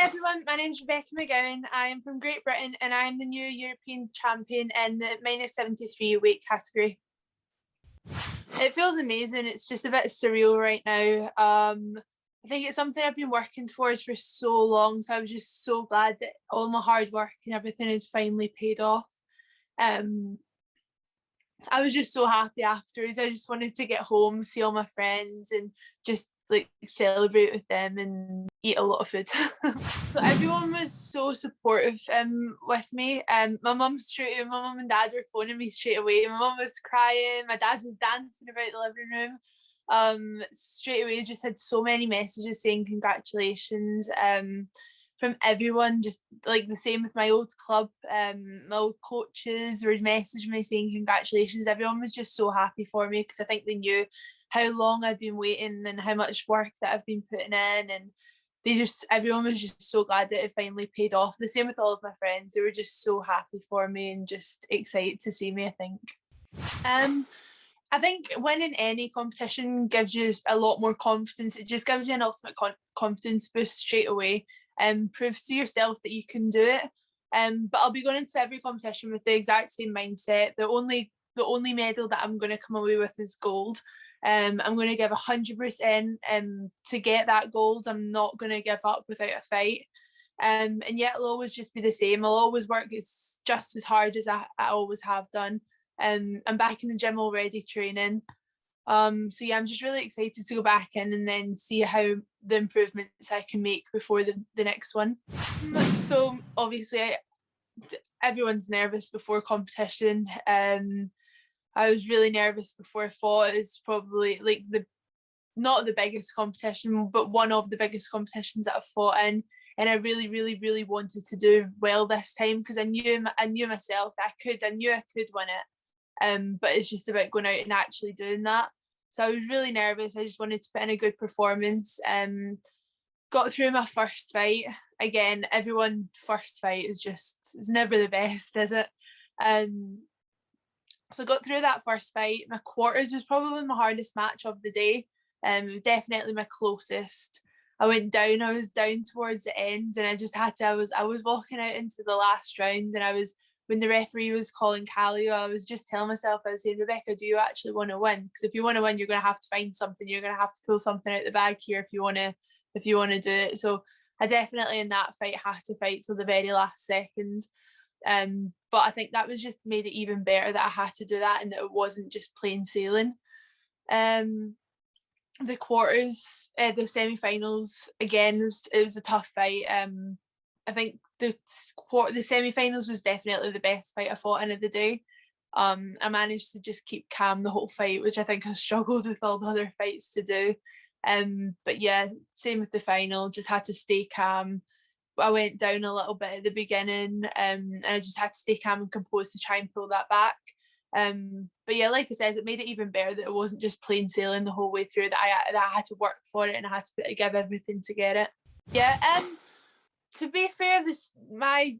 everyone, my name's Rebecca Mcgowan. I am from Great Britain and I am the new European champion in the -73 weight category. It feels amazing. It's just a bit surreal right now. I think it's something I've been working towards for so long, so I was just so glad that all my hard work and everything has finally paid off. I was just so happy afterwards. I just wanted to get home, see all my friends and just like celebrate with them and eat a lot of food. So everyone was so supportive with me. My mum and dad were phoning me straight away. My mum was crying, my dad was dancing about the living room. Straight away just had so many messages saying congratulations from everyone, just like the same with my old club. My old coaches were messaging me saying congratulations. Everyone was just so happy for me because I think they knew how long I've been waiting and how much work that I've been putting in, and everyone was just so glad that it finally paid off. The same with all of my friends. They were just so happy for me and just excited to see me, I think. I think winning any competition gives you a lot more confidence. It just gives you an ultimate confidence boost straight away and proves to yourself that you can do it. But I'll be going into every competition with the exact same mindset. The only medal that I'm going to come away with is gold. I'm going to give 100% to get that gold. I'm not going to give up without a fight. And yet it'll always just be the same. I'll always work just as hard as I always have done. I'm back in the gym already training. So yeah, I'm just really excited to go back in and then see how the improvements I can make before the next one. So obviously everyone's nervous before competition. I was really nervous before I fought. It's probably like not the biggest competition, but one of the biggest competitions that I've fought in. And I really wanted to do well this time because I knew myself that I knew I could win it. But it's just about going out and actually doing that. So I was really nervous. I just wanted to put in a good performance. Got through my first fight. Again, everyone's first fight is it's never the best, is it? So I got through that first fight. My quarters was probably my hardest match of the day. Definitely my closest. I was down towards the end and I just had to, I was walking out into the last round and when the referee was calling Calio, I was just telling myself, I was saying, Rebecca, do you actually want to win? Because if you want to win, you're going to have to find something. You're going to have to pull something out the bag here if you want to do it. So I definitely in that fight had to fight till the very last second. But I think that was just made it even better that I had to do that and that it wasn't just plain sailing. The quarters, the semi-finals, again, it was a tough fight. I think the semi-finals was definitely the best fight I fought in of the day. I managed to just keep calm the whole fight, which I think I struggled with all the other fights to do. But yeah, same with the final, just had to stay calm. I went down a little bit at the beginning, and I just had to stay calm and composed to try and pull that back. But yeah, like I said, it made it even better that it wasn't just plain sailing the whole way through, that I had to work for it and I had to give everything to get it. Yeah, to be fair, my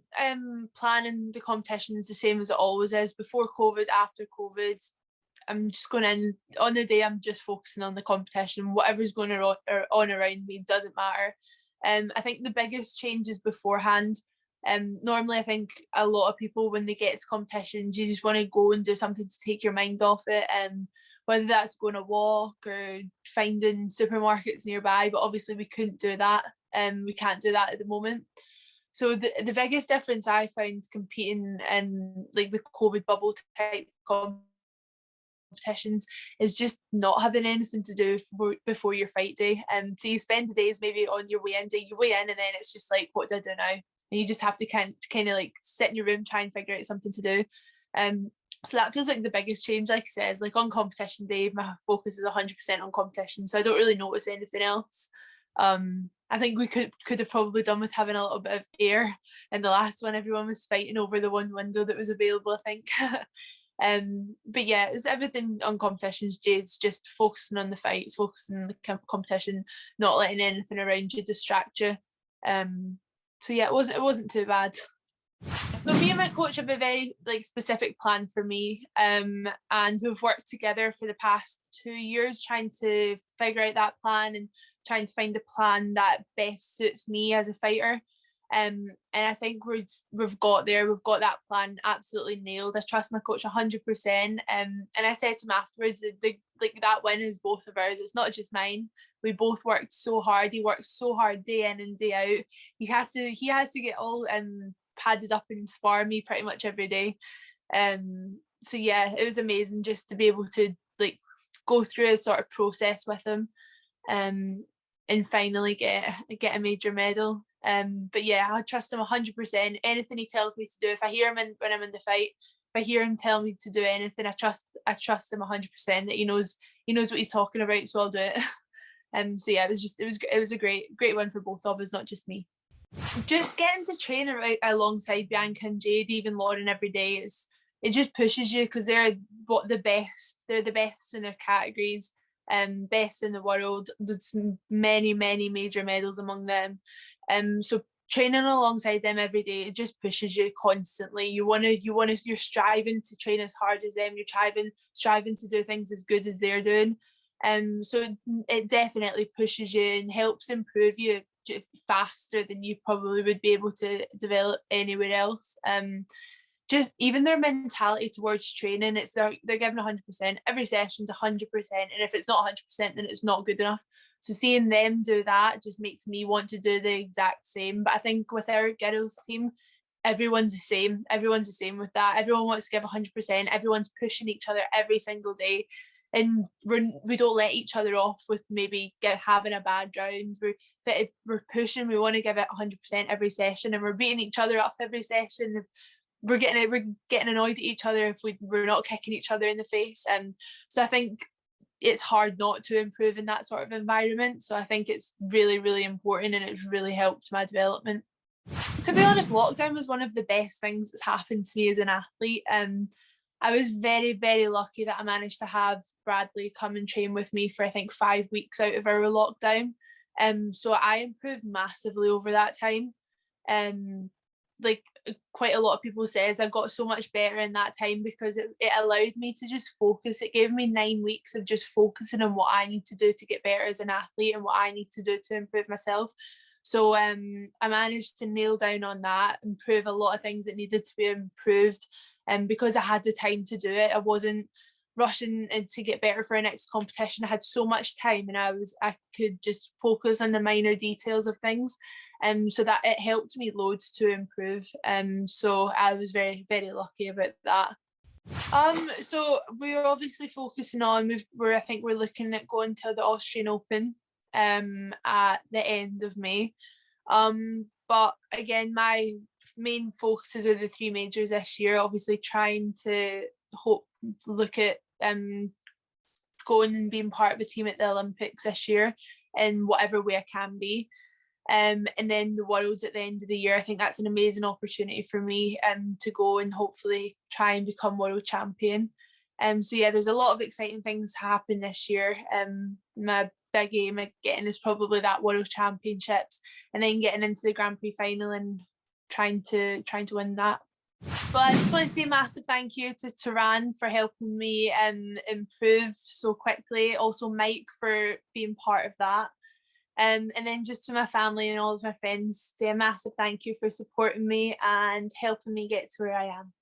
planning the competition is the same as it always is. Before COVID, after COVID, I'm just going in on the day. I'm just focusing on the competition. Whatever's going on around me doesn't matter. I think the biggest changes beforehand. Normally, I think a lot of people when they get to competitions, you just want to go and do something to take your mind off it. Whether that's going a walk or finding supermarkets nearby, but obviously we couldn't do that. We can't do that at the moment. So the biggest difference I found competing in like the COVID bubble type competitions is just not having anything to do before your fight day. So you spend the days maybe on your weigh-in day, you weigh in and then it's just like, what do I do now? And you just have to kind of like sit in your room, try and figure out something to do. So that feels like the biggest change. Like I said, like on competition day, my focus is 100% on competition, so I don't really notice anything else. I think we could have probably done with having a little bit of air in the last one. Everyone was fighting over the one window that was available, I think. But yeah, it's everything on competitions day. It's just focusing on the fights, focusing on the competition, not letting anything around you distract you. So yeah, it wasn't too bad. So me and my coach have a very specific plan for me, and we've worked together for the past 2 years trying to figure out that plan and trying to find a plan that best suits me as a fighter. And I think we've got there. We've got that plan absolutely nailed. I trust my coach 100%. And I said to him afterwards that that win is both of ours. It's not just mine. We both worked so hard. He works so hard day in and day out. He has to get all padded up and spar me pretty much every day. So yeah, it was amazing just to be able to like go through a sort of process with him, and finally get a major medal. But yeah, I trust him 100%. Anything he tells me to do, if I hear him when I'm in the fight, if I hear him tell me to do anything, I trust him 100% that he knows what he's talking about, so I'll do it. So yeah, it was a great win for both of us, not just me. Just getting to train alongside Bianca and Jade, even Lauren, every day, it just pushes you, because they're the best. They're the best in their categories, best in the world. There's many major medals among them. So training alongside them every day, it just pushes you constantly. You're striving to train as hard as them. You're striving to do things as good as they're doing. So it definitely pushes you and helps improve you faster than you probably would be able to develop anywhere else. Just even their mentality towards training, they're giving 100%. Every session's 100%, and if it's not 100%, then it's not good enough. So seeing them do that just makes me want to do the exact same. But I think with our girls team, everyone's the same. Everyone's the same with that. Everyone wants to give 100%. Everyone's pushing each other every single day. And we don't let each other off with maybe having a bad round. If we're pushing, we want to give it 100% every session, and we're beating each other up every session. If we're getting annoyed at each other if we're not kicking each other in the face. So I think it's hard not to improve in that sort of environment. So I think it's really important, and it's really helped my development. To be honest, lockdown was one of the best things that's happened to me as an athlete. I was very lucky that I managed to have Bradley come and train with me for I think 5 weeks out of our lockdown. So I improved massively over that time. Like quite a lot of people says, I got so much better in that time because it allowed me to just focus. It gave me 9 weeks of just focusing on what I need to do to get better as an athlete and what I need to do to improve myself. So I managed to nail down on that, improve a lot of things that needed to be improved. And because I had the time to do it, I wasn't rushing to get better for our next competition. I had so much time, and I could just focus on the minor details of things. So that it helped me loads to improve. So I was very lucky about that. So we're obviously focusing on I think we're looking at going to the Austrian Open at the end of May. But again, my main focuses are the 3 majors this year. Obviously trying to look at going and being part of a team at the Olympics this year in whatever way I can be. And then the Worlds at the end of the year. I think that's an amazing opportunity for me to go and hopefully try and become world champion. So yeah, there's a lot of exciting things happen this year. My big aim of getting is probably that World Championships, and then getting into the Grand Prix final and trying to win that. But I just want to say a massive thank you to Taran for helping me improve so quickly. Also Mike for being part of that. And then just to my family and all of my friends, say a massive thank you for supporting me and helping me get to where I am.